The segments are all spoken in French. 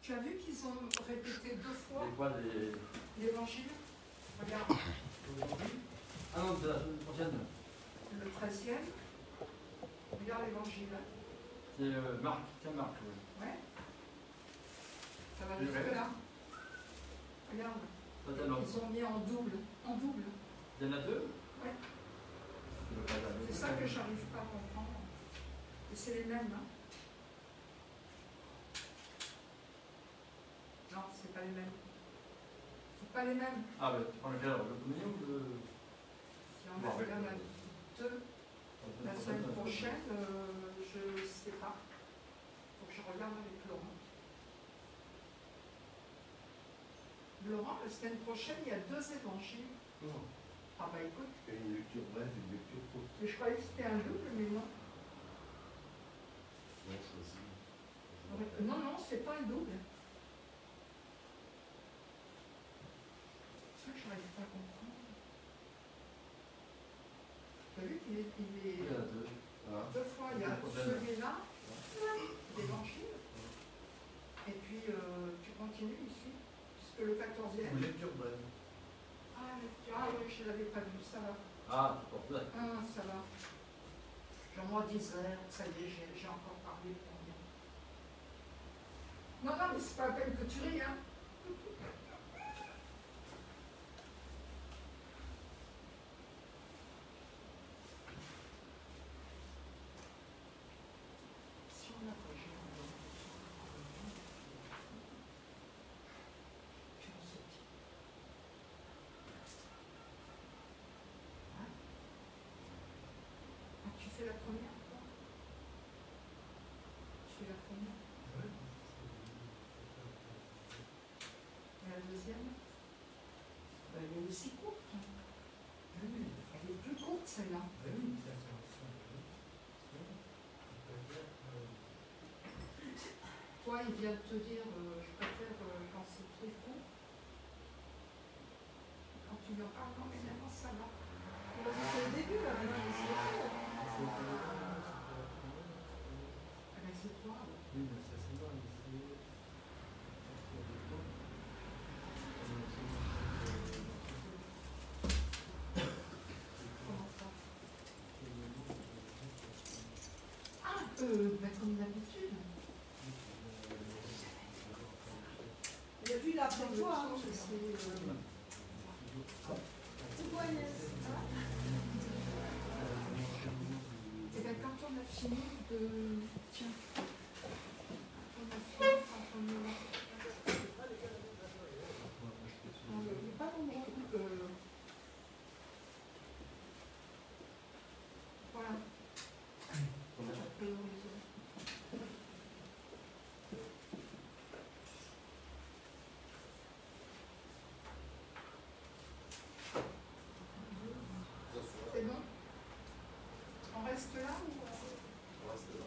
Tu as vu qu'ils ont répété 2 fois quoi, l'évangile? Regarde. Ah non, c'est la semaine prochaine. Le 13e. Regarde l'évangile. C'est Marc, c'est Marc. Oui. Ouais. Ça va jusque là. Regarde. Ils ont mis en double. En double. Il y en a 2? Ouais. C'est ça que j'arrive pas à comprendre. Et c'est les mêmes. Hein. Non, c'est pas les mêmes. C'est pas les mêmes. Ah, ben tu prends lequel? Le premier ou le. Si on a bien la 2. La semaine prochaine, je ne sais pas. Il faut que je regarde avec Laurent. Laurent, la semaine prochaine, il y a 2 évangiles. Oh. Ah bah écoute. Et une lecture brève, une lecture courte. Mais je croyais que c'était un double, mais non. Non, choisi. Non, non, c'est pas un double. C'est ça que je n'arrive pas à comprendre. Tu as vu qu'il est. Il y en a 2. Ah. 2 fois, il y a celui-là, l'évangile. Et puis tu continues ici, puisque le 14e. Une lecture brève. Ah, oui, je ne l'avais pas vu, ça va. Ah, c'est pour ça. Ah, ça va. Genre moi 10 heures, ça y est, j'ai encore parlé pour rien. Non, non, mais c'est pas la peine que tu ris, hein. Si on a corrigé, puis on se dit. Ah, tu fais la première, toi? Tu fais la première? Et la deuxième? Ben, elle est aussi courte. Elle est plus courte, celle-là. Toi, il vient de te dire, je préfère quand c'est très court. Quand tu lui en parles, non, mais maintenant, ça va. C'est le début, là, maintenant, c'est le fait. Ah, ben, c'est toi. Oui, mais ça c'est bon, Comment ça? Ah, ben, comme d'habitude. Il a vu là après toi, hein, c'est quoi, Inès? Et bien, quand on a fini de... Tiens. On a fini quand on est... On n'est pas nombreux. Voilà. C'est bon? On reste là ou... On reste là.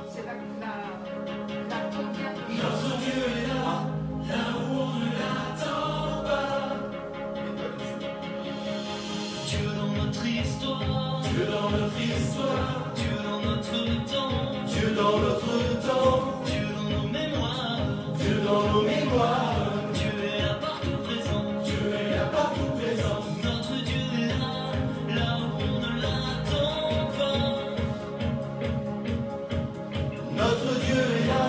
C'est la combien de... Notre Dieu est là, là où on ne l'attend pas. Dieu dans notre histoire, Dieu dans notre histoire, Dieu dans notre temps, Dieu dans notre temps, Dieu dans nos mémoires, Dieu dans nos mémoires. Dieu est là partout présent, Dieu est là partout présent. Notre Dieu est là, là où on ne l'attend pas. Notre Dieu est là,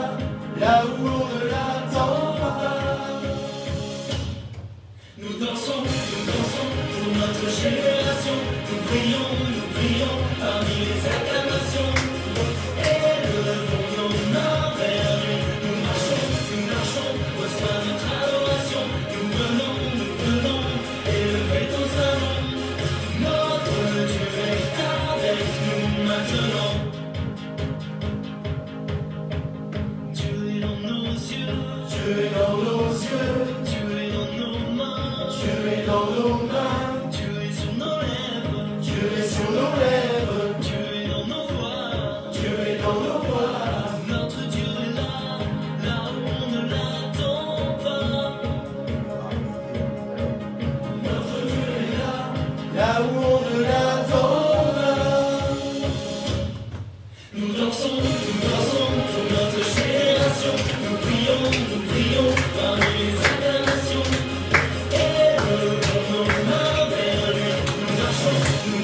là où on ne l'attend pas. Nous dansons pour notre génération. Nous prions parmi les acclamations. Élevons nos mains vers lui. Nous marchons, reçois notre adoration. Nous venons, élever ton salon. Notre Dieu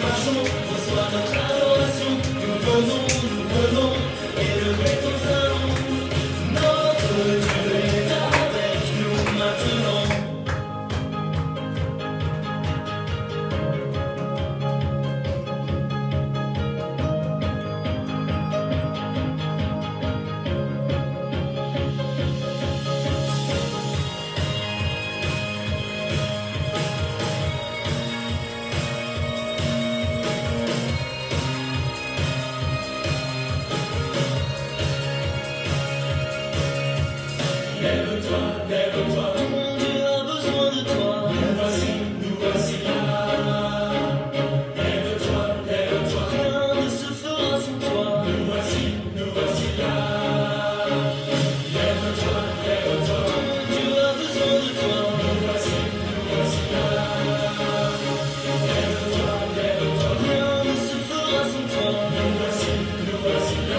marchons, reçois notre adoration. Nous venons, élever ton salon. Notre Dieu est avec nous maintenant. Lève-toi, mon Dieu a besoin de toi. Nous voici là. Lève-toi, rien ne se fera sans toi. Nous voici là. Lève-toi, mon Dieu a besoin de toi. Nous voici là. Lève-toi, rien ne se fera sans toi. Nous voici là.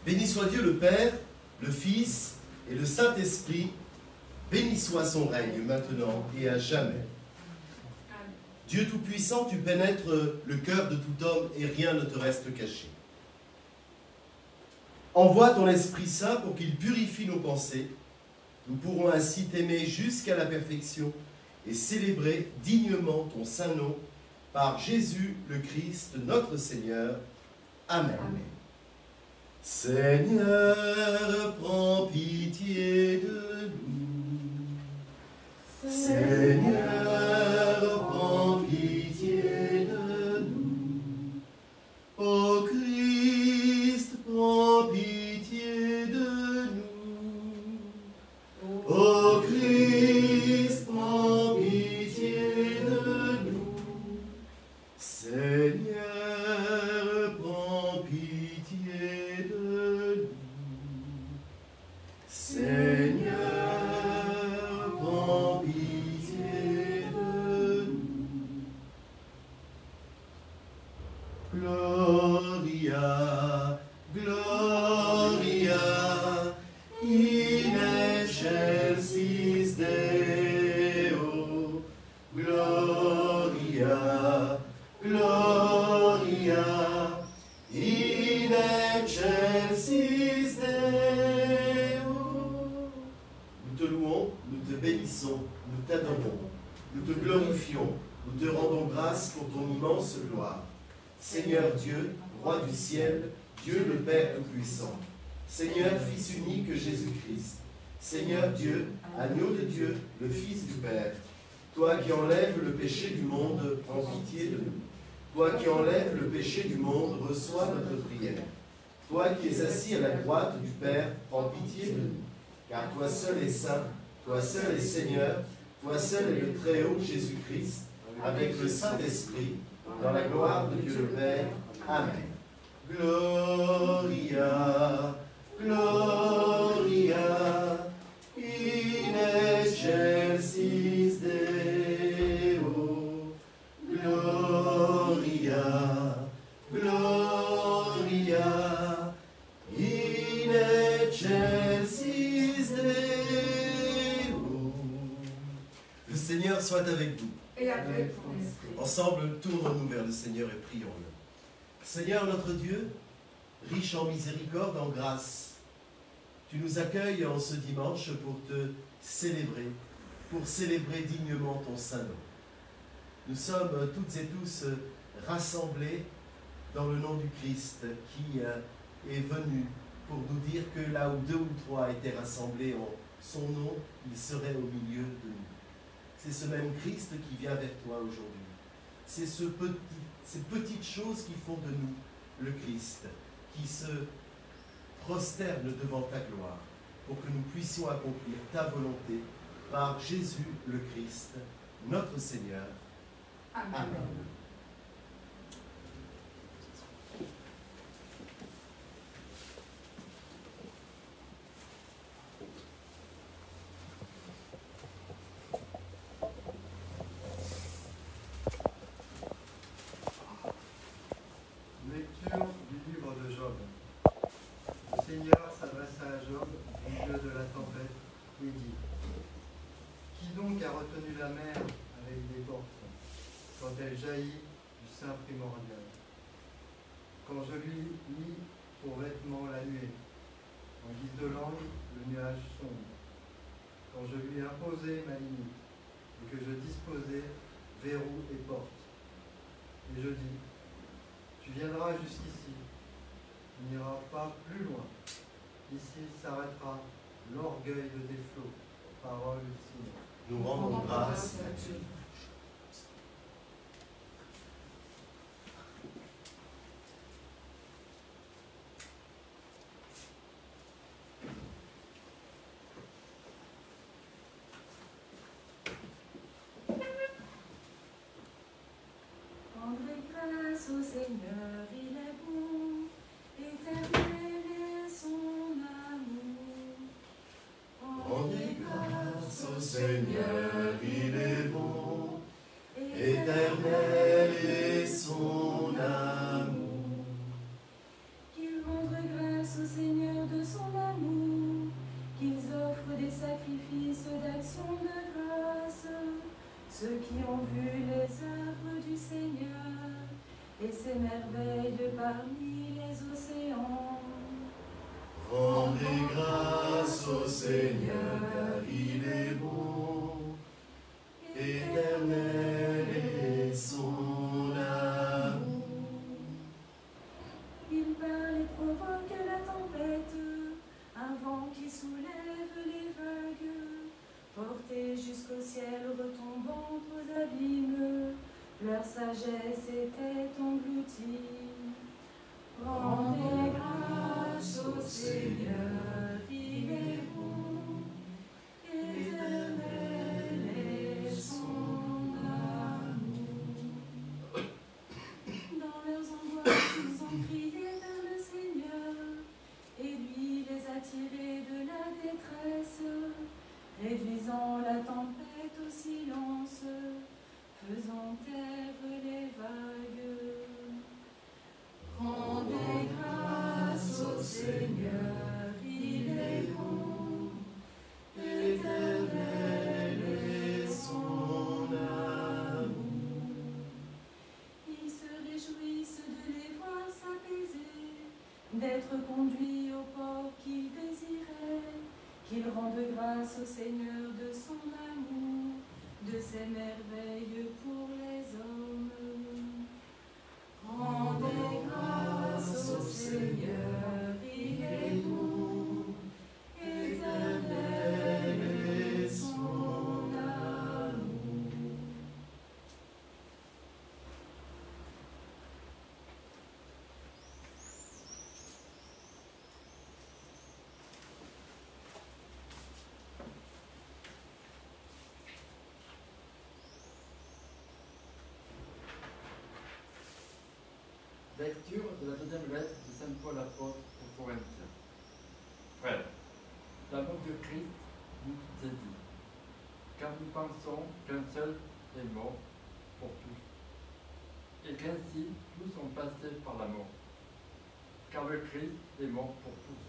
Béni soit Dieu le Père, le Fils et le Saint-Esprit. Béni soit son règne maintenant et à jamais. Dieu Tout-Puissant, tu pénètres le cœur de tout homme et rien ne te reste caché. Envoie ton Esprit Saint pour qu'il purifie nos pensées. Nous pourrons ainsi t'aimer jusqu'à la perfection et célébrer dignement ton saint nom par Jésus le Christ, notre Seigneur. Amen. Amen. Seigneur, prends pitié de nous. Seigneur, prends pitié de nous. Ô Christ, prends pitié de nous. Ô Christ, prends pitié de nous. Seigneur, prends pitié de nous. Seigneur, prends pitié de nous. Gloria, Gloria, in excelsis Deo. Gloria, Gloria, in excelsis Deo. Nous te louons, nous te bénissons, nous t'adorons, nous te glorifions, nous te rendons grâce pour ton immense gloire. Seigneur Dieu, Roi du ciel, Dieu le Père Tout-Puissant, Seigneur Fils unique Jésus-Christ, Seigneur Dieu, agneau de Dieu, le Fils du Père, toi qui enlèves le péché du monde, prends pitié de nous. Toi qui enlèves le péché du monde, reçois notre prière. Toi qui es assis à la droite du Père, prends pitié de nous. Car toi seul es saint, toi seul es Seigneur, toi seul est le Très-Haut Jésus-Christ, avec le Saint-Esprit, dans la gloire de Dieu le Père. Amen. Gloria, Gloria, in excelsis Deo. Gloria, Gloria, in excelsis Deo. Le Seigneur soit avec vous. Et avec ton esprit. Ensemble, tournons-nous vers le Seigneur et prions-le. Seigneur notre Dieu, riche en miséricorde, en grâce, tu nous accueilles en ce dimanche pour te célébrer pour célébrer dignement ton saint nom. Nous sommes toutes et tous rassemblés dans le nom du Christ qui est venu pour nous dire que là où 2 ou 3 étaient rassemblés en son nom, il serait au milieu de nous. C'est ce même Christ qui vient vers toi aujourd'hui. C'est ces petites choses qui font de nous le Christ, qui se prosterne devant ta gloire, pour que nous puissions accomplir ta volonté par Jésus le Christ, notre Seigneur. Amen. Amen. Lecture du livre de Job. Le Seigneur s'adressa à Job au milieu de la tempête et dit: Qui donc a retenu la mer avec des portes, quand elle jaillit du sein primordial? Quand je lui mis pour vêtement la nuée, en guise de langue, le nuage sombre. Quand je lui imposais ma limite, et que je disposais verrous et portes. Et je dis: Tu viendras jusqu'ici, tu n'iras pas plus loin. Ici s'arrêtera l'orgueil de tes flots. Parole du Seigneur. Nous rendons grâce à Dieu. Rendez grâce au Seigneur, il est bon, éternel est son amour. Rendez grâce au Seigneur, il est bon, éternel est son amour. Qu'ils rendent grâce au Seigneur de son amour, qu'ils offrent des sacrifices d'action de grâce, ceux qui ont vu les œuvres du Seigneur et ses merveilles parmi les océans. Rendez grâce au Seigneur, car il est bon, éternel est son amour. Il parle et provoque la tempête, un vent qui soulève les vagues, portés jusqu'au ciel, retombant aux abîmes, leur sagesse était engloutie. Rendez grâce au Seigneur, il est bon, éternel est son amour. Dans leurs angoisses, ils ont crié vers le Seigneur, et lui les a tirés de la détresse, réduisant la tempête au silence, faisant taire les vagues. Rendez grâce au Seigneur, il est bon, éternel est son amour. Ils se réjouissent de les voir s'apaiser, d'être conduits au port qu'ils désiraient, qu'ils rendent grâce au Seigneur de son amour, de ses merveilles pour les hommes. Rendez grâce au Seigneur, il est bon, éternel est son amour. Lecture de la deuxième lettre de Saint Paul apôtre aux Corinthiens. Frères, l'amour de Christ nous saisit, car nous pensons qu'un seul est mort pour tous, et qu'ainsi tous sont passés par la mort, car le Christ est mort pour tous,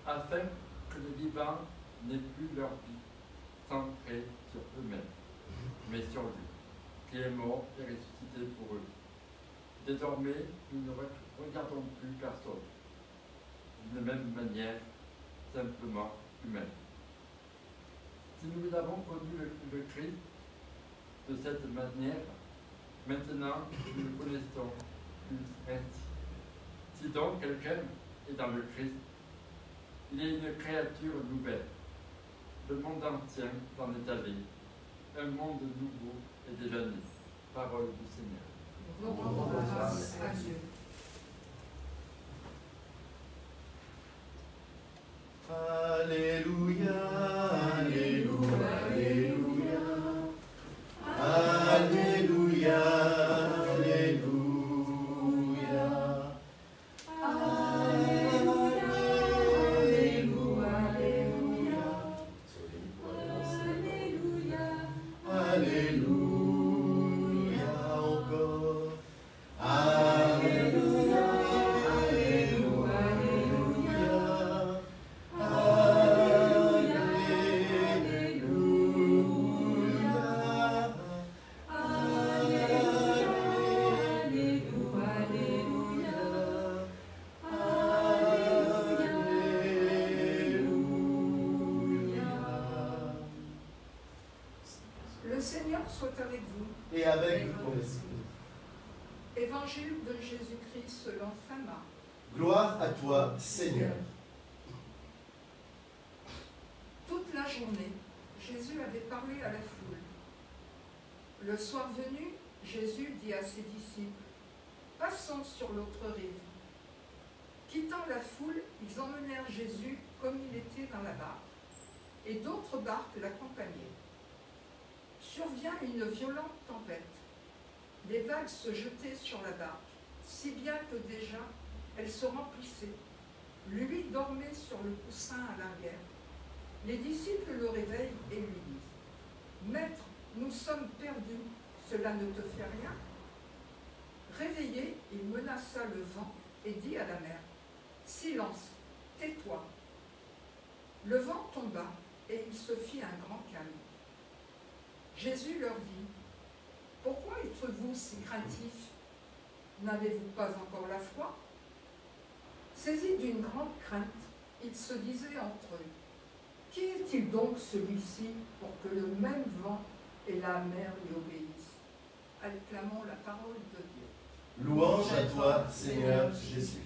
afin que les vivants n'aient plus leur vie centrée sur eux-mêmes, mais sur lui, qui est mort et ressuscité pour eux. Désormais, nous ne regardons plus personne d'une même manière, simplement humaine. Si nous avons connu le Christ de cette manière, maintenant nous le connaissons plus ainsi. Si donc quelqu'un est dans le Christ, il est une créature nouvelle. Le monde ancien s'en est allé. Un monde nouveau est déjà né. Parole du Seigneur. Nous rendons grâce à Dieu. Alléluia, Alléluia, Alléluia, Alléluia, Alléluia, Alléluia, Alléluia, encore. Alléluia, Alléluia, Le Seigneur soit avec vous. et avec ton esprit. Évangile de Jésus-Christ selon saint Marc. Gloire à toi, Seigneur. Toute la journée, Jésus avait parlé à la foule. Le soir venu, Jésus dit à ses disciples, « Passons sur l'autre rive. » Quittant la foule, ils emmenèrent Jésus comme il était dans la barque, et d'autres barques l'accompagnaient. Survient une violente tempête. Les vagues se jetaient sur la barque, si bien que déjà elle se remplissait. Lui dormait sur le coussin à l'arrière. Les disciples le réveillent et lui disent, « Maître, nous sommes perdus, cela ne te fait rien ?» Réveillé, il menaça le vent et dit à la mer, « Silence, tais-toi !» Le vent tomba et il se fit un grand calme. Jésus leur dit, « Pourquoi êtes-vous si craintifs? N'avez-vous pas encore la foi ?» Saisis d'une grande crainte, ils se disaient entre eux, « Qui est-il donc celui-ci pour que le même vent et la mer lui obéissent ?» Acclamons la parole de Dieu. Louange à toi, Seigneur Jésus.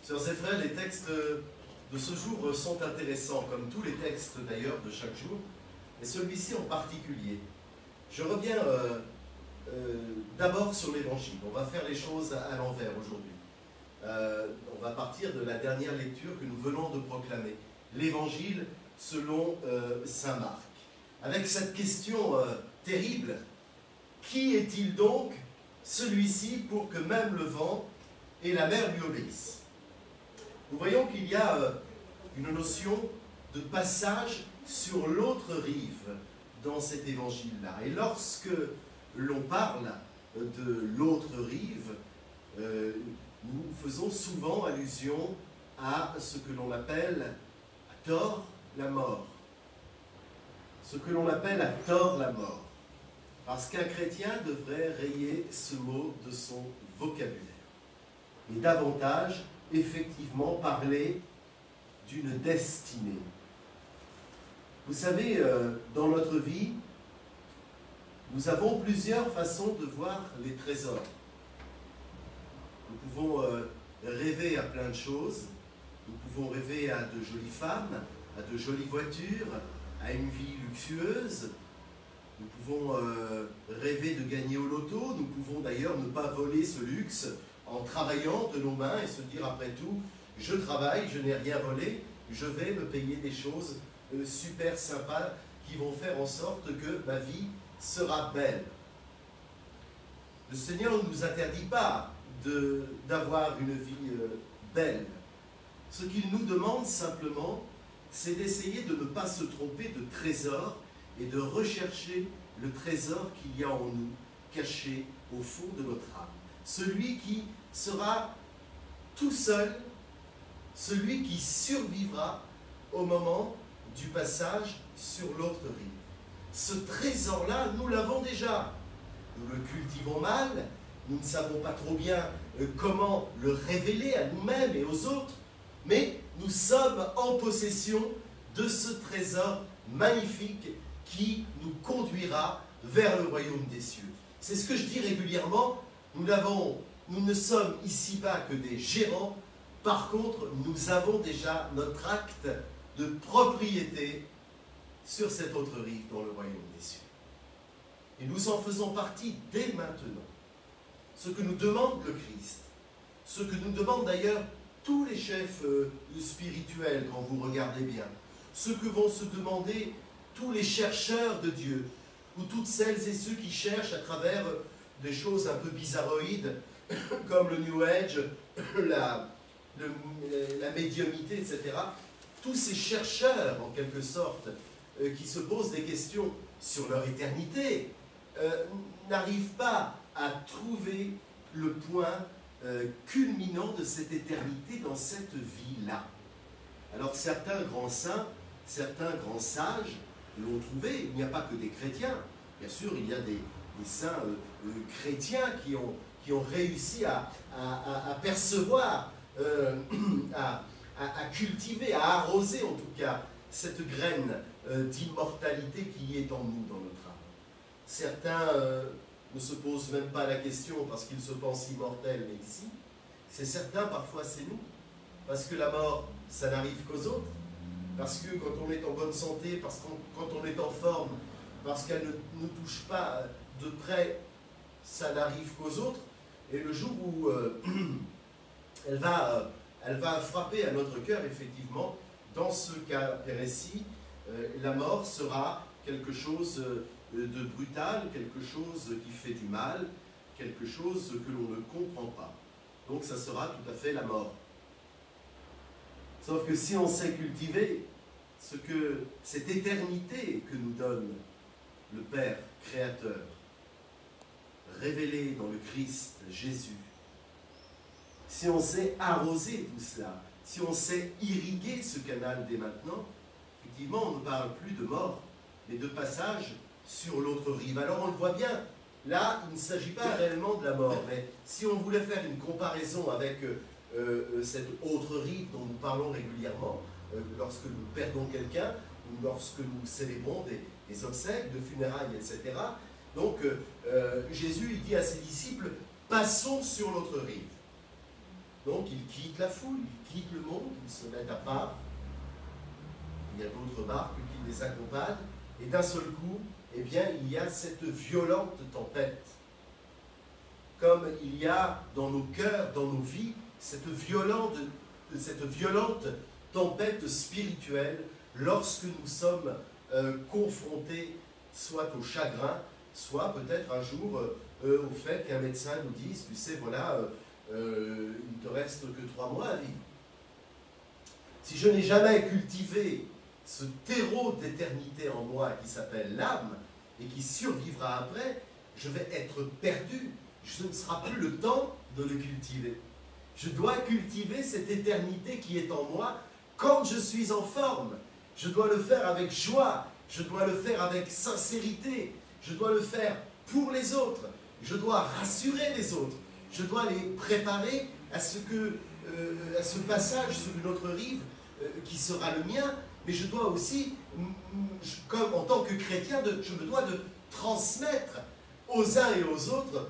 Sœurs et frères, les textes de ce jour sont intéressants, comme tous les textes d'ailleurs de chaque jour, et celui-ci en particulier. Je reviens d'abord sur l'Évangile. On va faire les choses à l'envers aujourd'hui. On va partir de la dernière lecture que nous venons de proclamer. L'Évangile selon saint Marc. Avec cette question terrible, qui est-il donc celui-ci pour que même le vent et la mer lui obéissent? Nous voyons qu'il y a une notion de passage sur l'autre rive dans cet évangile-là. Et lorsque l'on parle de l'autre rive, nous faisons souvent allusion à ce que l'on appelle à tort la mort. Ce que l'on appelle à tort la mort. Parce qu'un chrétien devrait rayer ce mot de son vocabulaire. Et davantage, effectivement, parler d'une destinée. Vous savez, dans notre vie, nous avons plusieurs façons de voir les trésors. Nous pouvons rêver à plein de choses. Nous pouvons rêver à de jolies femmes, à de jolies voitures, à une vie luxueuse. Nous pouvons rêver de gagner au loto. Nous pouvons d'ailleurs ne pas voler ce luxe en travaillant de nos mains et se dire après tout, je travaille, je n'ai rien volé, je vais me payer des choses super sympas qui vont faire en sorte que ma vie sera belle. Le Seigneur ne nous interdit pas d'avoir une vie belle. Ce qu'il nous demande simplement, c'est d'essayer de ne pas se tromper de trésor et de rechercher le trésor qu'il y a en nous, caché au fond de notre âme. Celui qui sera tout seul, celui qui survivra au moment du passage sur l'autre rive. Ce trésor-là, nous l'avons déjà. nous le cultivons mal, nous ne savons pas trop bien comment le révéler à nous-mêmes et aux autres, mais nous sommes en possession de ce trésor magnifique qui nous conduira vers le royaume des cieux. C'est ce que je dis régulièrement, nous ne sommes ici-bas que des gérants, par contre, nous avons déjà notre acte de propriété sur cette autre rive dans le royaume des cieux. Et nous en faisons partie dès maintenant. Ce que nous demande le Christ, ce que nous demandent d'ailleurs tous les chefs spirituels quand vous regardez bien, ce que vont se demander tous les chercheurs de Dieu, ou toutes celles et ceux qui cherchent à travers des choses un peu bizarroïdes, comme le New Age, la médiumnité, etc. Tous ces chercheurs, en quelque sorte, qui se posent des questions sur leur éternité, n'arrivent pas à trouver le point culminant de cette éternité dans cette vie-là. Alors certains grands saints, certains grands sages l'ont trouvé. Il n'y a pas que des chrétiens. Bien sûr, il y a des saints chrétiens qui ont réussi à percevoir, à cultiver, à arroser en tout cas cette graine d'immortalité qui est en nous, dans notre âme. Certains ne se posent même pas la question parce qu'ils se pensent immortels, mais ici, c'est certain, parfois c'est nous. Parce que la mort, ça n'arrive qu'aux autres. Parce que quand on est en bonne santé, parce que quand on est en forme, parce qu'elle ne nous touche pas de près, ça n'arrive qu'aux autres. Et le jour où elle va frapper à notre cœur, effectivement, dans ce cas précis, la mort sera quelque chose de brutal, quelque chose qui fait du mal, quelque chose que l'on ne comprend pas. Donc ça sera tout à fait la mort. Sauf que si on sait cultiver cette éternité que nous donne le Père Créateur, révélé dans le Christ Jésus, si on sait arroser tout cela, si on sait irriguer ce canal dès maintenant, effectivement, on ne parle plus de mort, mais de passage sur l'autre rive. Alors on le voit bien, là, il ne s'agit pas réellement de la mort, mais si on voulait faire une comparaison avec cette autre rive dont nous parlons régulièrement, lorsque nous perdons quelqu'un, ou lorsque nous célébrons des obsèques, de funérailles, etc. Donc, Jésus, il dit à ses disciples, passons sur l'autre rive. Donc, il quitte la foule, il quitte le monde, il se met à part. Il y a d'autres barques qui les accompagnent, et d'un seul coup, eh bien, il y a cette violente tempête. Comme il y a dans nos cœurs, dans nos vies, cette violente tempête spirituelle lorsque nous sommes confrontés soit au chagrin, soit peut-être un jour au fait qu'un médecin nous dise, tu sais, voilà, il ne te reste que 3 mois à vivre. Si je n'ai jamais cultivé ce terreau d'éternité en moi qui s'appelle l'âme et qui survivra après, je vais être perdu. Ce ne sera plus le temps de le cultiver. Je dois cultiver cette éternité qui est en moi quand je suis en forme. Je dois le faire avec joie, je dois le faire avec sincérité, je dois le faire pour les autres, je dois rassurer les autres, je dois les préparer à ce passage sur une autre rive qui sera le mien, mais je dois aussi, comme en tant que chrétien, je me dois de transmettre aux uns et aux autres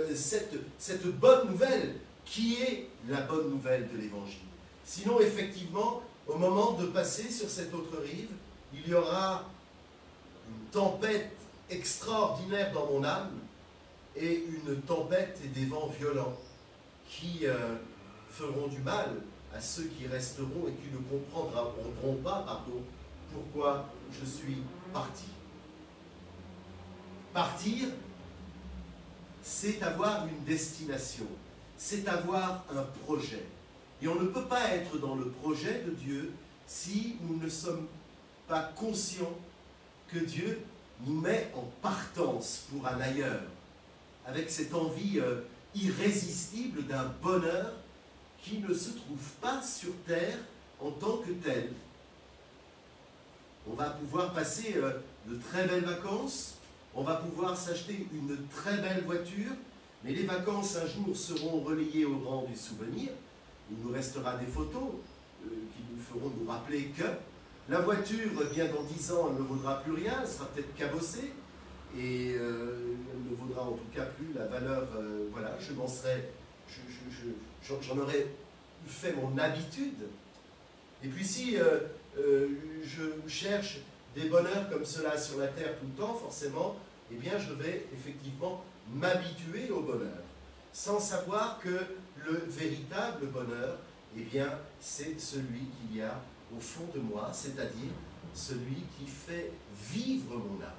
cette bonne nouvelle qui est la bonne nouvelle de l'Évangile. Sinon, effectivement, au moment de passer sur cette autre rive, il y aura une tempête extraordinaire dans mon âme et une tempête et des vents violents qui feront du mal à ceux qui resteront et qui ne comprendront pas, pourquoi je suis parti. Partir, c'est avoir une destination, c'est avoir un projet. Et on ne peut pas être dans le projet de Dieu si nous ne sommes pas conscients que Dieu nous met en partance pour un ailleurs, avec cette envie irrésistible d'un bonheur qui ne se trouve pas sur terre en tant que tel. On va pouvoir passer de très belles vacances, on va pouvoir s'acheter une très belle voiture, mais les vacances un jour seront relayées au rang du souvenir. Il nous restera des photos qui nous feront nous rappeler que la voiture, bien dans 10 ans, elle ne vaudra plus rien, elle sera peut-être cabossée, et elle ne vaudra en tout cas plus la valeur, voilà, j'en aurais fait mon habitude. Et puis si je cherche des bonheurs comme cela sur la terre tout le temps, forcément, eh bien je vais effectivement m'habituer au bonheur, sans savoir que le véritable bonheur, eh bien, c'est celui qu'il y a au fond de moi, c'est-à-dire celui qui fait vivre mon âme.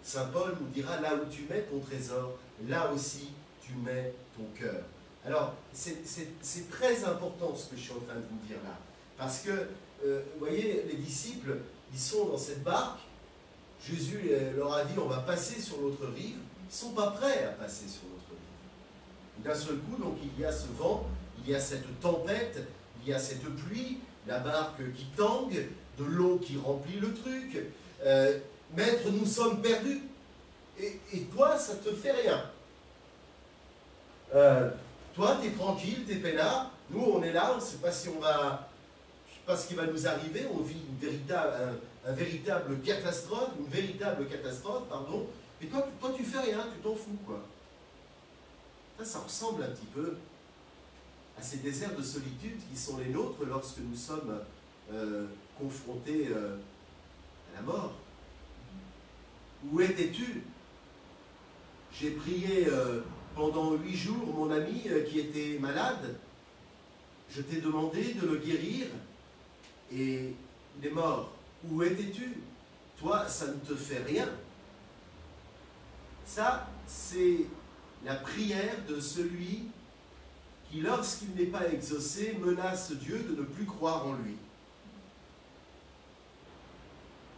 Saint Paul nous dira, là où tu mets ton trésor, là aussi tu mets ton cœur. Alors, c'est très important ce que je suis en train de vous dire là, parce que, vous voyez, les disciples, ils sont dans cette barque, Jésus leur a dit, on va passer sur l'autre rive, ils ne sont pas prêts à passer sur l'autre rive. D'un seul coup, donc, il y a ce vent, il y a cette tempête, il y a cette pluie, la barque qui tangue, de l'eau qui remplit le truc. Maître, nous sommes perdus. Et toi, ça ne te fait rien. Toi, tu es tranquille, tu es peinard. Nous, on est là, on ne sait pas si on va... Je ne sais pas ce qui va nous arriver. On vit une véritable catastrophe, pardon. Et toi, tu fais rien, tu t'en fous, quoi. Ça ressemble un petit peu à ces déserts de solitude qui sont les nôtres lorsque nous sommes confrontés à la mort. Où étais-tu? J'ai prié pendant 8 jours mon ami qui était malade. Je t'ai demandé de le guérir et il est mort. Où étais-tu? Toi, ça ne te fait rien. Ça, c'est la prière de celui qui, lorsqu'il n'est pas exaucé, menace Dieu de ne plus croire en lui.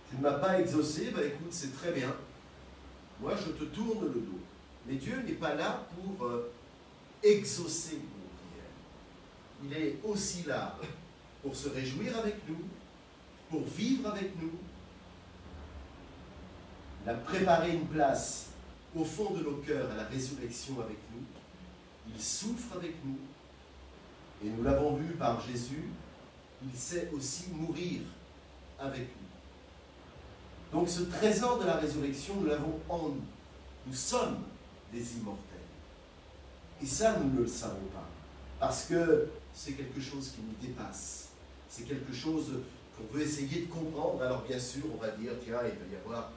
Tu ne m'as pas exaucé, ben écoute, c'est très bien. Moi, je te tourne le dos. Mais Dieu n'est pas là pour exaucer nos prières. Il est aussi là pour se réjouir avec nous, pour vivre avec nous, il a préparé une place au fond de nos cœurs à la résurrection avec nous. Il souffre avec nous. Et nous l'avons vu par Jésus, il sait aussi mourir avec nous. Donc ce trésor de la résurrection, nous l'avons en nous. Nous sommes des immortels. Et ça, nous ne le savons pas. Parce que c'est quelque chose qui nous dépasse. C'est quelque chose qu'on veut essayer de comprendre. Alors bien sûr, on va dire, tiens, il va y avoir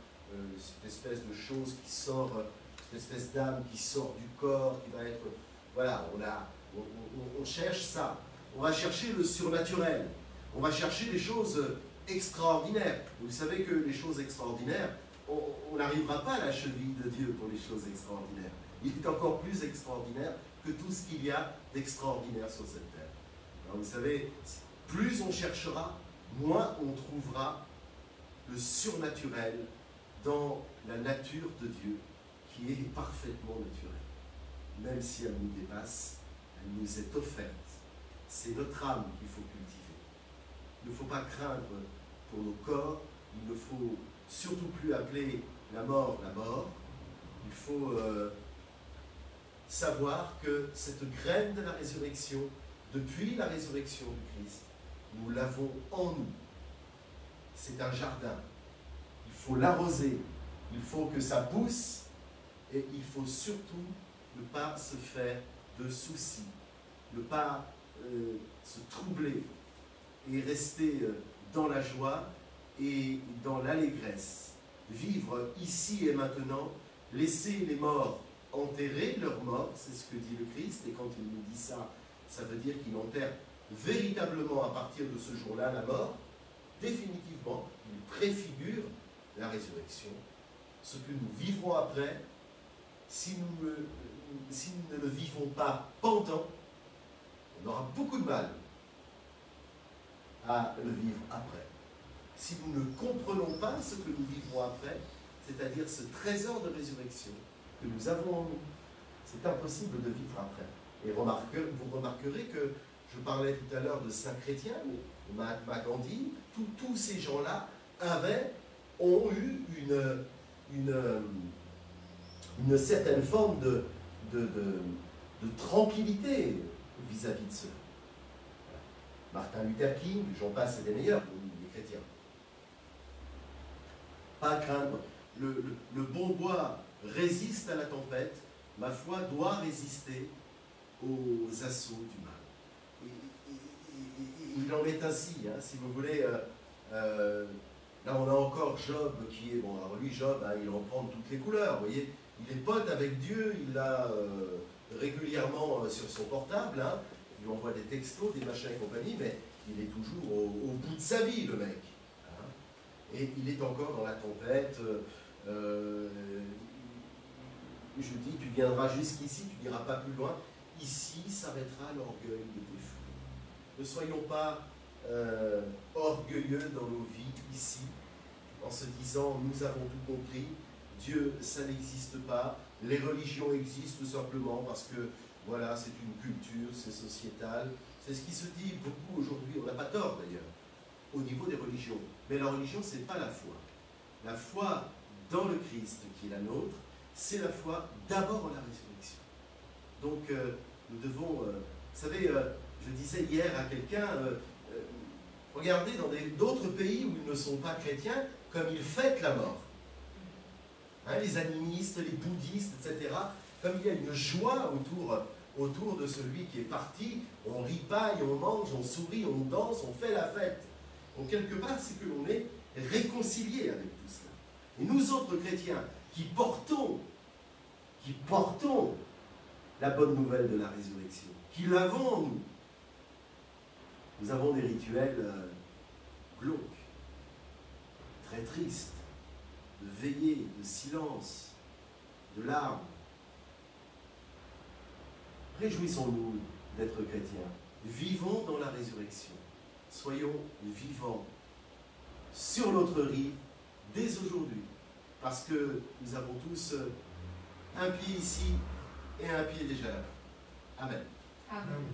cette espèce de chose qui sort, cette espèce d'âme qui sort du corps, qui va être... Voilà, on cherche ça. On va chercher le surnaturel. On va chercher les choses extraordinaires. Vous savez que les choses extraordinaires, on n'arrivera pas à la cheville de Dieu pour les choses extraordinaires. Il est encore plus extraordinaire que tout ce qu'il y a d'extraordinaire sur cette terre. Alors vous savez, plus on cherchera, moins on trouvera le surnaturel dans la nature de Dieu, qui est parfaitement naturelle. Même si elle nous dépasse, elle nous est offerte. C'est notre âme qu'il faut cultiver. Il ne faut pas craindre pour nos corps, il ne faut surtout plus appeler la mort. Il faut savoir que cette graine de la résurrection, depuis la résurrection du Christ, nous l'avons en nous. C'est un jardin. Il faut l'arroser, il faut que ça pousse, et il faut surtout ne pas se faire de soucis, ne pas se troubler, et rester dans la joie et dans l'allégresse. Vivre ici et maintenant, laisser les morts enterrer leurs morts, c'est ce que dit le Christ, et quand il nous dit ça, ça veut dire qu'il enterre véritablement à partir de ce jour-là la mort, définitivement, il préfigure la résurrection. Ce que nous vivrons après, si nous ne le vivons pas pendant, on aura beaucoup de mal à le vivre après. Si nous ne comprenons pas ce que nous vivrons après, c'est-à-dire ce trésor de résurrection que nous avons en nous, c'est impossible de vivre après. Et vous remarquerez que je parlais tout à l'heure de saints chrétiens, Mahatma Gandhi, tous ces gens-là ont eu une certaine forme de tranquillité vis-à-vis de cela. Martin Luther King, j'en passe, c'est des meilleurs, les chrétiens. Pas à craindre. Le bon bois résiste à la tempête, ma foi doit résister aux assauts du mal. Il en est ainsi, hein, si vous voulez. Là, on a encore Job qui est... Bon, alors lui, Job, hein, il en prend toutes les couleurs, vous voyez. Il est pote avec Dieu, il l'a régulièrement sur son portable, hein, il lui envoie des textos, des machins et compagnie, mais il est toujours au bout de sa vie, le mec. Hein. Et il est encore dans la tempête. Je dis, tu viendras jusqu'ici, tu n'iras pas plus loin. Ici s'arrêtera l'orgueil de tes fous. Ne soyons pas orgueilleux dans nos vies ici, en se disant, nous avons tout compris, Dieu, ça n'existe pas, les religions existent tout simplement parce que, voilà, c'est une culture, c'est sociétal. C'est ce qui se dit beaucoup aujourd'hui, on n'a pas tort d'ailleurs, au niveau des religions. Mais la religion, ce n'est pas la foi. La foi dans le Christ qui est la nôtre, c'est la foi d'abord en la résurrection. Donc, nous devons, vous savez, je disais hier à quelqu'un, regardez dans d'autres pays où ils ne sont pas chrétiens, comme ils fêtent la mort. Hein, les animistes, les bouddhistes, etc. Comme il y a une joie autour de celui qui est parti, on ripaille, on mange, on sourit, on danse, on fait la fête. Donc quelque part, c'est que l'on est réconcilié avec tout cela. Et nous autres chrétiens, qui portons la bonne nouvelle de la résurrection, qui l'avons en nous, nous avons des rituels glauques, très tristes, de veillée, de silence, de larmes. Réjouissons-nous d'être chrétiens. Vivons dans la résurrection. Soyons vivants sur notre rive dès aujourd'hui. Parce que nous avons tous un pied ici et un pied déjà là. Amen. Amen.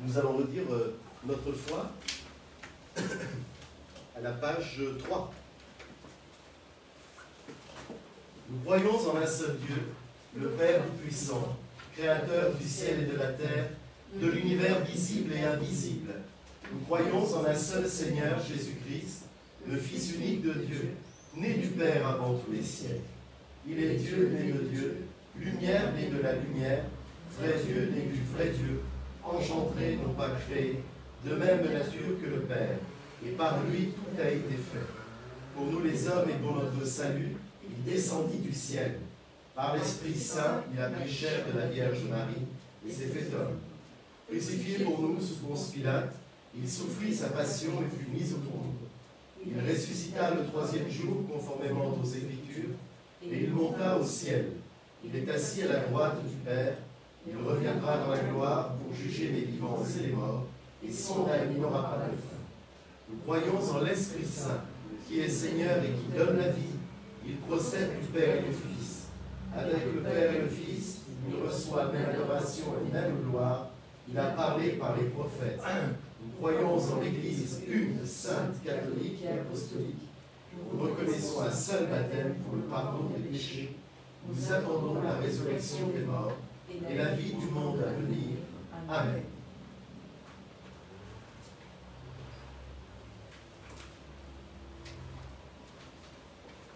Nous allons redire notre foi à la page 3. Nous croyons en un seul Dieu, le Père Tout-Puissant, Créateur du ciel et de la terre, de l'univers visible et invisible. Nous croyons en un seul Seigneur, Jésus-Christ, le Fils unique de Dieu, né du Père avant tous les siècles. Il est Dieu né de Dieu, lumière née de la lumière, vrai Dieu né du vrai Dieu, engendré, non pas créé, de même nature que le Père, et par lui tout a été fait. Pour nous les hommes et pour notre salut, il descendit du ciel. Par l'Esprit Saint, il a pris chair de la Vierge Marie, et s'est fait homme. Crucifié pour nous sous Ponce Pilate, il souffrit sa passion et fut mis au tombeau. Il ressuscita le 3e jour, conformément aux Écritures, et il monta au ciel. Il est assis à la droite du Père. Il reviendra dans la gloire pour juger les vivants et les morts, et son règne n'aura pas de fin. Nous croyons en l'Esprit Saint, qui est Seigneur et qui donne la vie. Il procède du Père et du Fils. Avec le Père et le Fils, il reçoit même adoration et même gloire. Il a parlé par les prophètes. Nous croyons en l'Église une, sainte, catholique et apostolique. Nous reconnaissons un seul baptême pour le pardon des péchés. Nous attendons la résurrection des morts et la vie du monde à venir. Amen.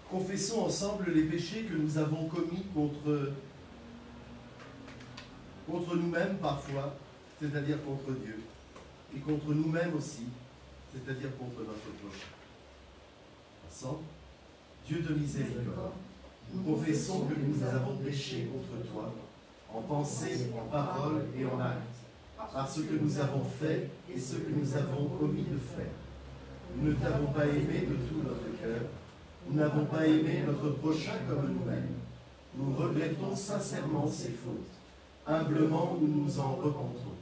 Confessons ensemble les péchés que nous avons commis contre nous-mêmes parfois, c'est-à-dire contre Dieu, et contre nous-mêmes aussi. c'est-à-dire contre notre prochain. Ensemble, Dieu de miséricorde, nous confessons que nous avons péché contre toi, en pensée, en parole et en acte, par ce que nous avons fait et ce que nous avons omis de faire. Nous ne t'avons pas aimé de tout notre cœur, nous n'avons pas aimé notre prochain comme nous-mêmes. Nous regrettons sincèrement ces fautes. Humblement, nous nous en repentons.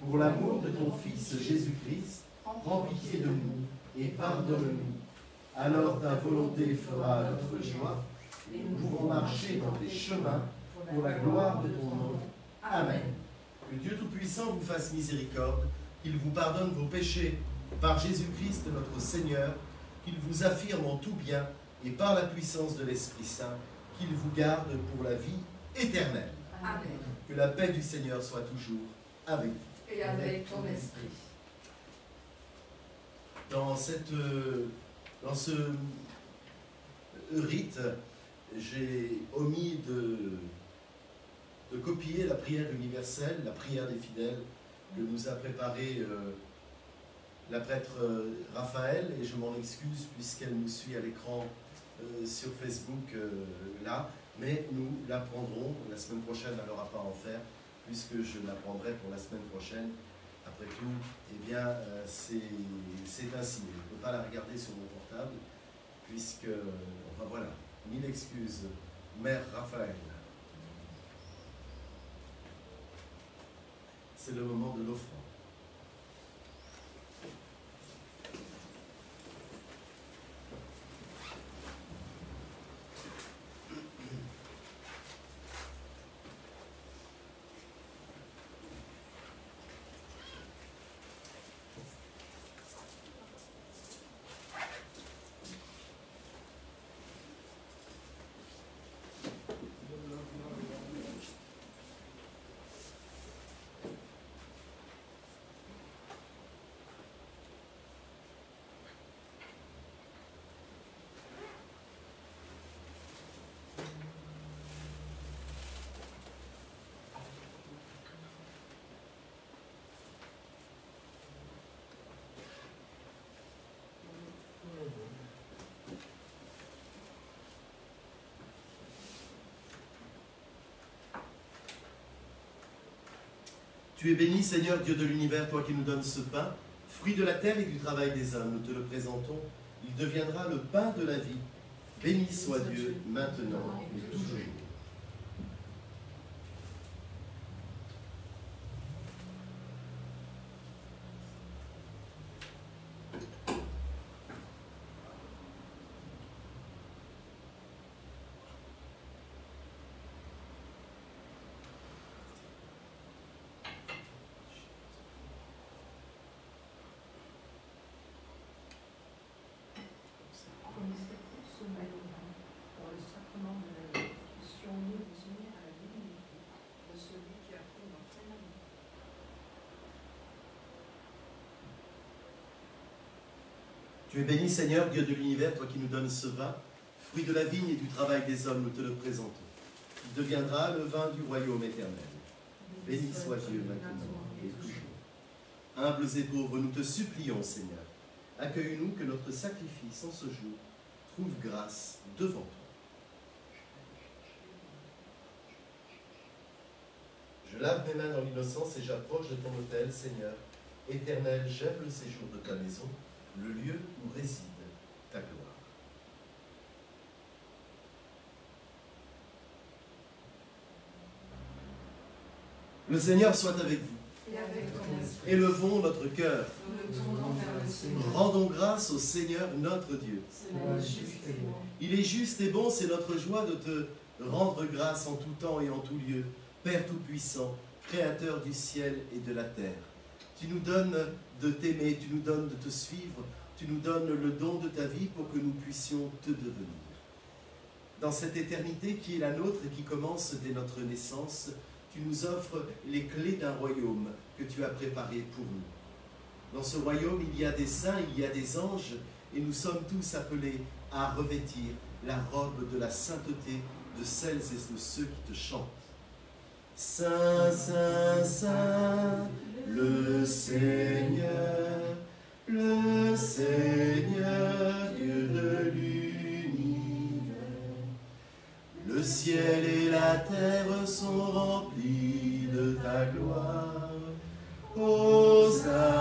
Pour l'amour de ton Fils Jésus-Christ, prends pitié de nous et pardonne-nous. Alors ta volonté fera notre joie et nous pourrons marcher dans tes chemins pour la gloire de ton nom. Amen. Que Dieu Tout-Puissant vous fasse miséricorde, qu'il vous pardonne vos péchés par Jésus-Christ notre Seigneur, qu'il vous affirme en tout bien et par la puissance de l'Esprit Saint, qu'il vous garde pour la vie éternelle. Amen. Que la paix du Seigneur soit toujours avec vous. Et avec ton esprit. Dans ce rite, j'ai omis de copier la prière universelle, la prière des fidèles, que nous a préparée la prêtre Raphaël, et je m'en excuse puisqu'elle nous suit à l'écran sur Facebook là, mais nous l'apprendrons la semaine prochaine, elle n'aura pas à en faire, puisque je l'apprendrai pour la semaine prochaine. Après tout, eh bien, c'est ainsi. Je ne peux pas la regarder sur mon portable, puisque, enfin voilà, 1000 excuses, Mère Raphaël. C'est le moment de l'offrande. Tu es béni, Seigneur, Dieu de l'univers, toi qui nous donnes ce pain, fruit de la terre et du travail des hommes. Nous te le présentons. Il deviendra le pain de la vie. Béni soit Dieu, maintenant et toujours. Tu es béni, Seigneur, Dieu de l'univers, toi qui nous donnes ce vin, fruit de la vigne et du travail des hommes, nous te le présentons. Il deviendra le vin du royaume éternel. Béni soit Dieu maintenant et toujours. Humbles et pauvres, nous te supplions, Seigneur, accueille-nous que notre sacrifice en ce jour trouve grâce devant toi. Je lave mes mains dans l'innocence et j'approche de ton autel, Seigneur. Éternel, j'aime le séjour de ta maison, le lieu où réside ta gloire. Le Seigneur soit avec vous. Et avec ton esprit. Élevons notre cœur. Nous nous tournons vers le Seigneur. Rendons grâce au Seigneur notre Dieu. Cela est juste et bon. Il est juste et bon, c'est notre joie de te rendre grâce en tout temps et en tout lieu. Père Tout-Puissant, Créateur du ciel et de la terre. Tu nous donnes de t'aimer, tu nous donnes de te suivre, tu nous donnes le don de ta vie pour que nous puissions te devenir. Dans cette éternité qui est la nôtre et qui commence dès notre naissance, tu nous offres les clés d'un royaume que tu as préparé pour nous. Dans ce royaume, il y a des saints, il y a des anges, et nous sommes tous appelés à revêtir la robe de la sainteté de celles et de ceux qui te chantent. Saint, Saint, Saint, le Seigneur, le Seigneur Dieu de l'univers. Le ciel et la terre sont remplis de ta gloire. Hosanna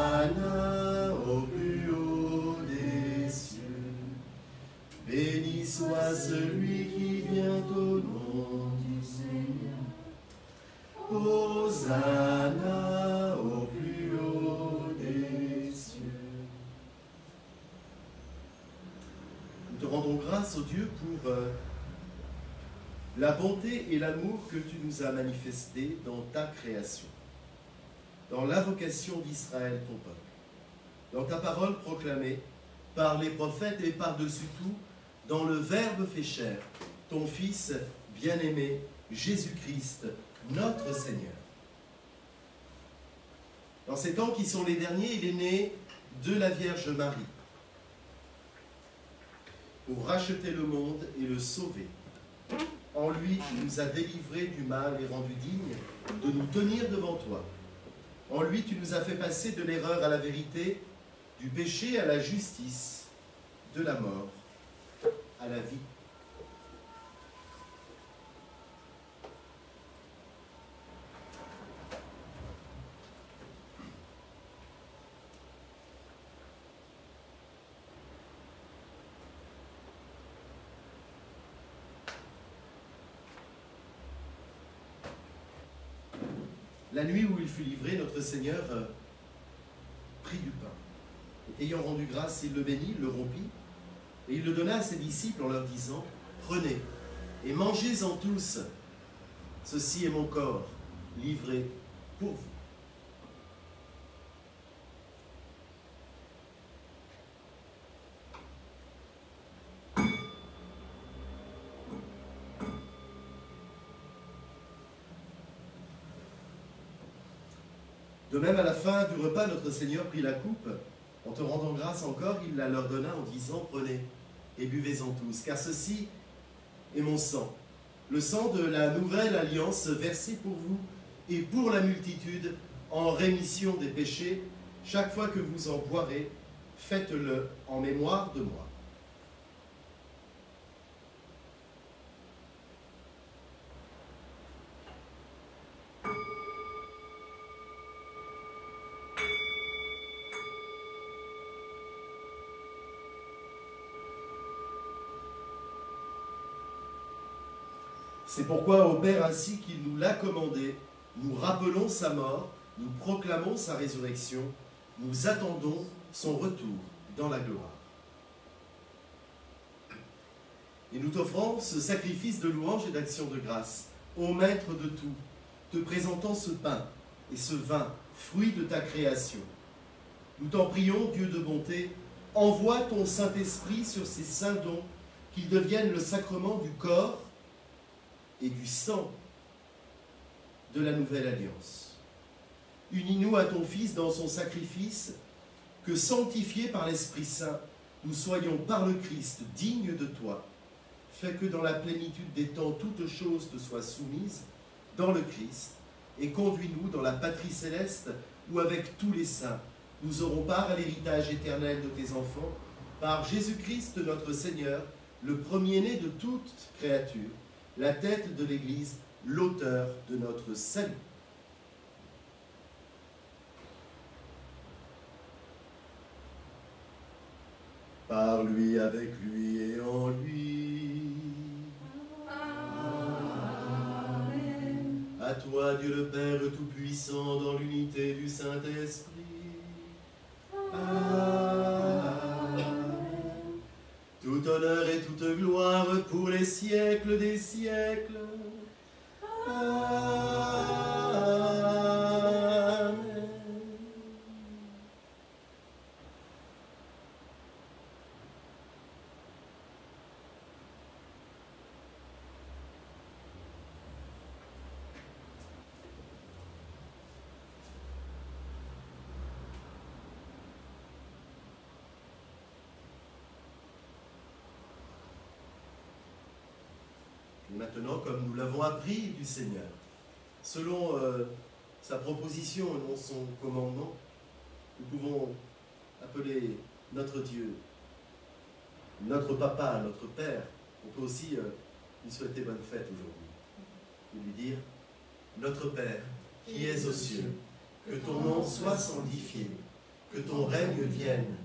au plus haut des cieux. Béni soit celui qui vient au nom du Seigneur. Hosanna au plus haut des cieux. Nous te rendons grâce, ô Dieu, pour la bonté et l'amour que tu nous as manifestés dans ta création, dans l'invocation d'Israël, ton peuple, dans ta parole proclamée par les prophètes et par-dessus tout, dans le Verbe fait chair, ton Fils bien-aimé, Jésus-Christ, notre Seigneur. Dans ces temps qui sont les derniers, il est né de la Vierge Marie pour racheter le monde et le sauver. En lui, tu nous as délivrés du mal et rendus dignes de nous tenir devant toi. En lui, tu nous as fait passer de l'erreur à la vérité, du péché à la justice, de la mort à la vie. La nuit où il fut livré, notre Seigneur prit du pain. Et ayant rendu grâce, il le bénit, le rompit, et il le donna à ses disciples en leur disant, « Prenez et mangez-en tous, ceci est mon corps livré pour vous. » De même, à la fin du repas, notre Seigneur prit la coupe. En te rendant grâce encore, il la leur donna en disant, « Prenez et buvez-en tous, car ceci est mon sang, le sang de la nouvelle alliance versé pour vous et pour la multitude en rémission des péchés. Chaque fois que vous en boirez, faites-le en mémoire de moi. » C'est pourquoi, au Père, ainsi qu'il nous l'a commandé, nous rappelons sa mort, nous proclamons sa résurrection, nous attendons son retour dans la gloire. Et nous t'offrons ce sacrifice de louange et d'action de grâce, ô Maître de tout, te présentant ce pain et ce vin, fruit de ta création. Nous t'en prions, Dieu de bonté, envoie ton Saint-Esprit sur ces saints dons, qu'ils deviennent le sacrement du corps et du sang de la nouvelle alliance. Unis-nous à ton Fils dans son sacrifice, que sanctifiés par l'Esprit Saint, nous soyons par le Christ dignes de toi. Fais que dans la plénitude des temps, toutes choses te soient soumises dans le Christ, et conduis-nous dans la patrie céleste, où avec tous les saints, nous aurons part à l'héritage éternel de tes enfants, par Jésus-Christ notre Seigneur, le premier-né de toute créature, la tête de l'Église, l'auteur de notre salut. Par lui, avec lui et en lui. Amen. À toi, Dieu le Père Tout-Puissant, dans l'unité du Saint-Esprit. Amen. Tout honneur et toute gloire pour les siècles des siècles. Amen. Et maintenant, comme nous l'avons appris du Seigneur, selon sa proposition et non son commandement, nous pouvons appeler notre Dieu, notre papa, notre père. On peut aussi lui souhaiter bonne fête aujourd'hui. Et lui dire, notre Père, qui es aux cieux, que ton nom soit sanctifié, que ton règne vienne,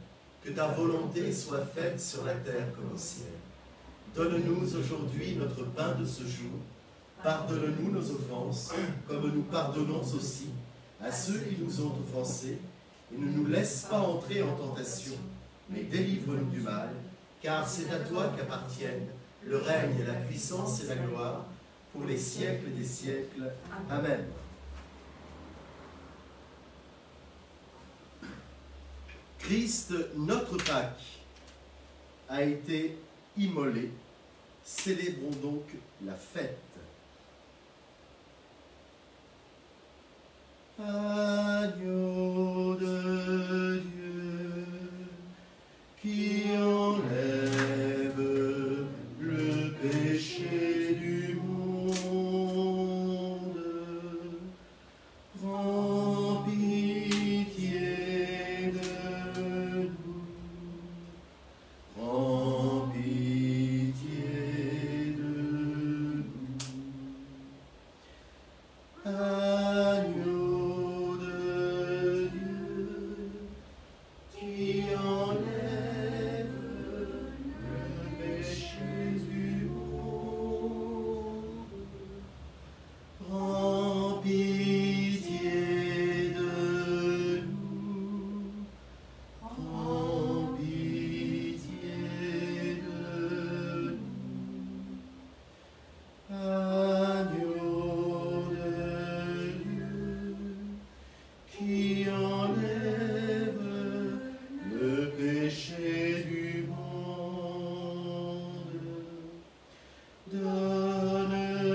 que ta volonté soit faite sur la terre comme au ciel. Donne-nous aujourd'hui notre pain de ce jour. Pardonne-nous nos offenses, comme nous pardonnons aussi à ceux qui nous ont offensés. Et ne nous laisse pas entrer en tentation, mais délivre-nous du mal, car c'est à toi qu'appartiennent le règne, la puissance et la gloire, pour les siècles des siècles. Amen. Christ, notre Pâque, a été immolé. Célébrons donc la fête. Agneau de Dieu, qui enlève le péché du monde, prends pitié de nous, prends pitié de nous. Agneau de Dieu, qui enlève le péché du monde, prends pitié de nous, prends pitié de nous. Agneau de Dieu, qui enlève le péché du monde, donne-nous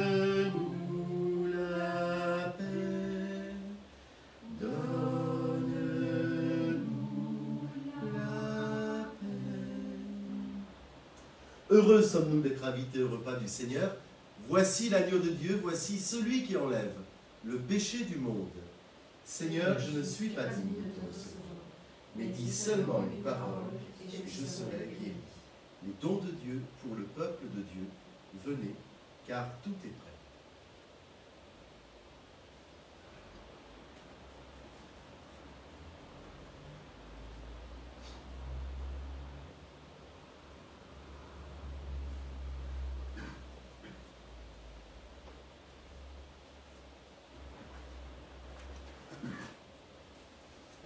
la paix, donne-nous la paix. Heureux sommes-nous d'être invités au repas du Seigneur. Voici l'agneau de Dieu, voici celui qui enlève le péché du monde. Seigneur, je ne suis pas digne de te recevoir, mais dis seulement une parole et je serai guéri. Les dons de Dieu pour le peuple de Dieu, venez, car tout est prêt.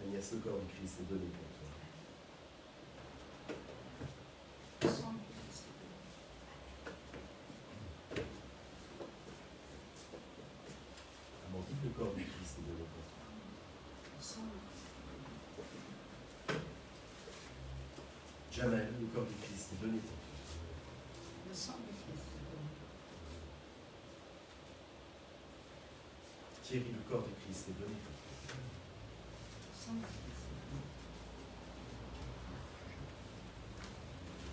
Agnès, le corps du Christ est donné pour toi. Amandine, le corps du Christ est donné pour toi. Jamel, le corps du Christ est donné pour toi. Thierry, le corps du Christ est donné pour toi.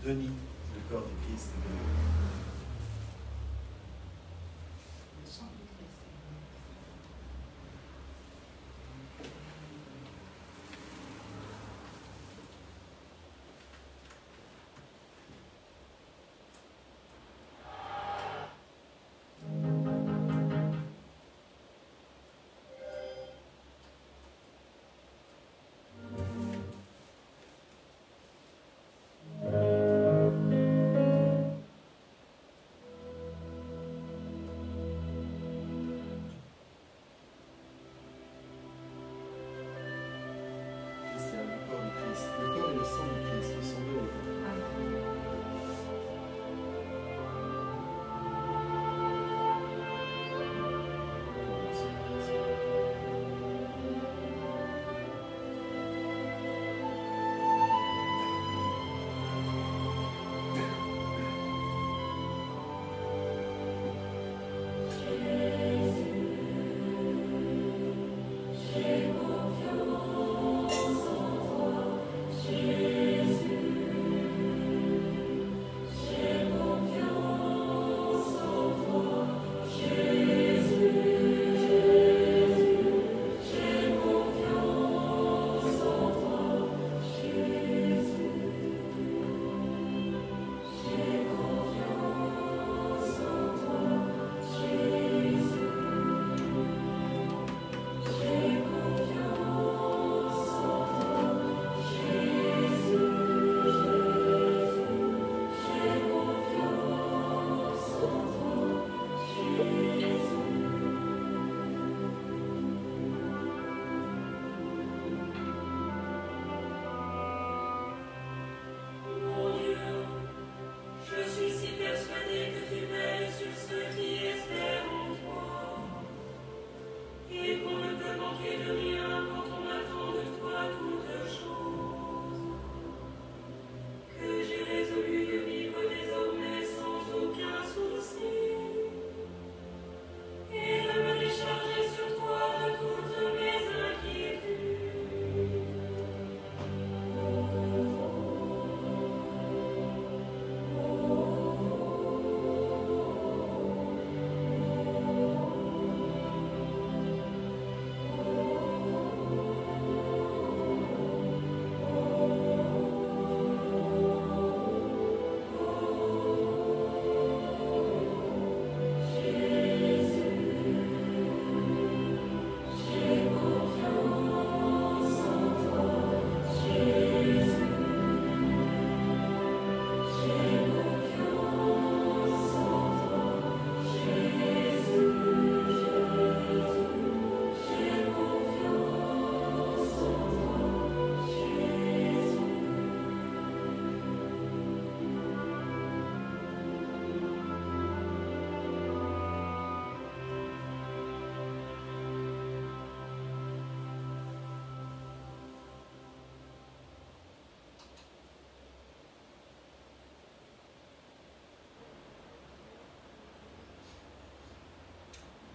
Denis, le corps du Christ est donné pour toi.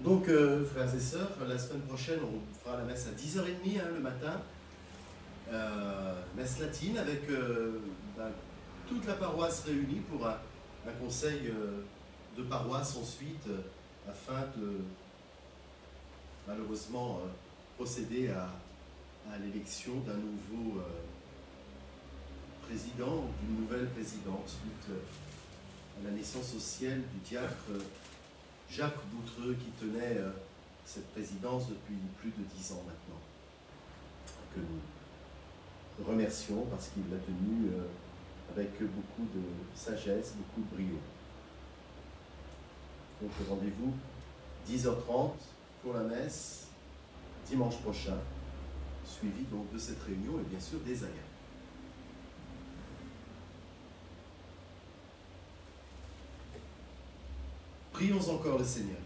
Donc, frères et sœurs, la semaine prochaine, on fera la messe à 10h30 le matin. Messe latine avec toute la paroisse réunie pour un conseil de paroisse ensuite, afin de malheureusement procéder à l'élection d'un nouveau président ou d'une nouvelle présidente suite à la naissance au ciel du diacre Jacques Boutreux qui tenait cette présidence depuis plus de 10 ans maintenant. Que nous remercions parce qu'il l'a tenue avec beaucoup de sagesse, beaucoup de brio. Donc rendez-vous 10h30 pour la messe dimanche prochain, suivi donc de cette réunion et bien sûr des agapes. Prions encore le Seigneur.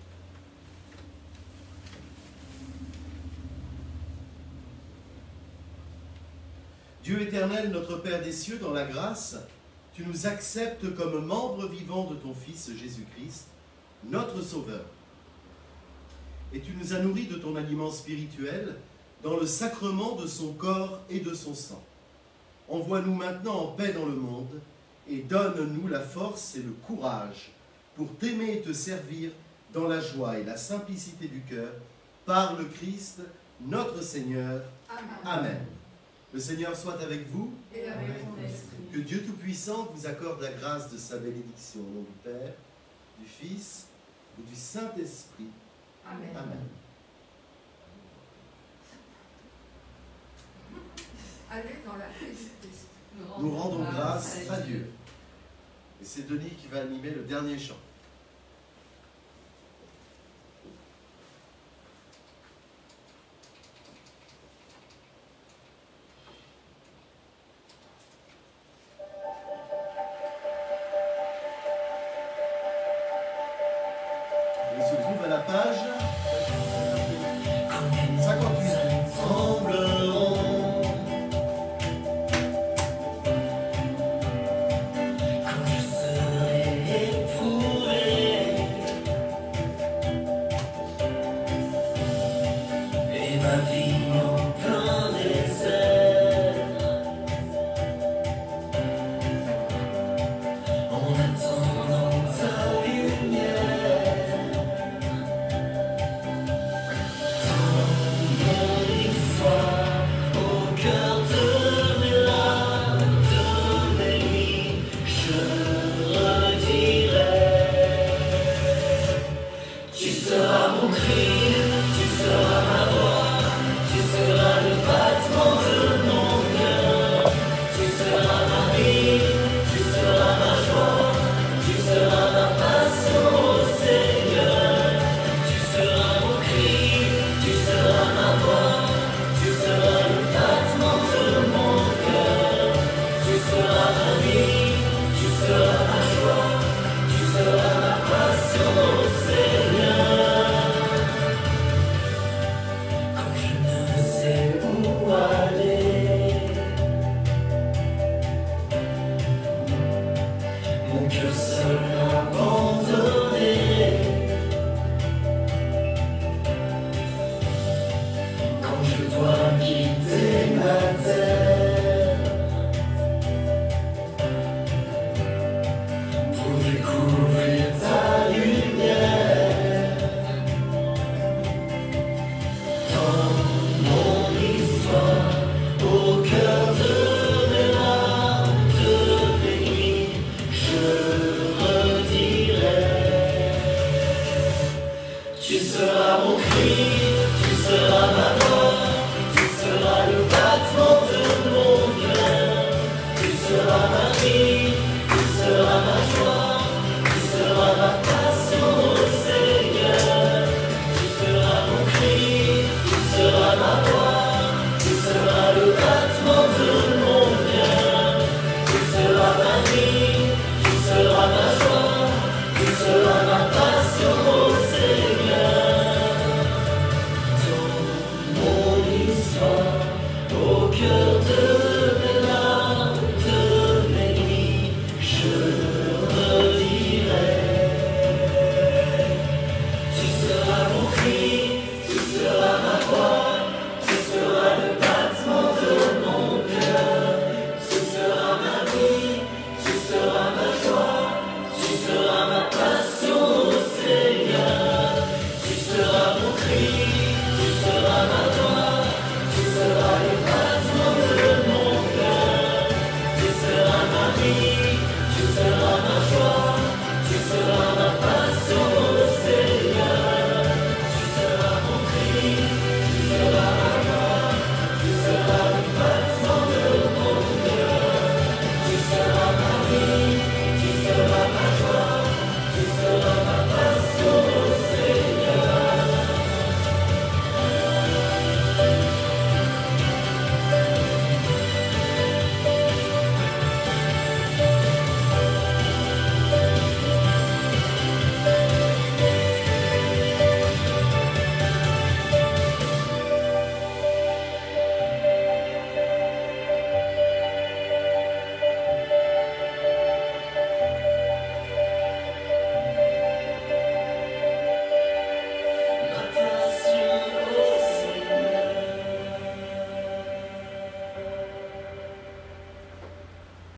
Dieu éternel, notre Père des cieux, dans la grâce, tu nous acceptes comme membres vivants de ton Fils Jésus-Christ, notre Sauveur. Et tu nous as nourris de ton aliment spirituel dans le sacrement de son corps et de son sang. Envoie-nous maintenant en paix dans le monde et donne-nous la force et le courage pour t'aimer et te servir dans la joie et la simplicité du cœur, par le Christ, notre Seigneur. Amen. Amen. Le Seigneur soit avec vous. Et avec ton esprit. Que Dieu Tout-Puissant vous accorde la grâce de sa bénédiction. Au nom du Père, du Fils et du Saint-Esprit. Amen. Amen. Allez dans la paix du Christ. Nous rendons grâce à Dieu. Et c'est Denis qui va animer le dernier chant. Il se trouve à la page 58.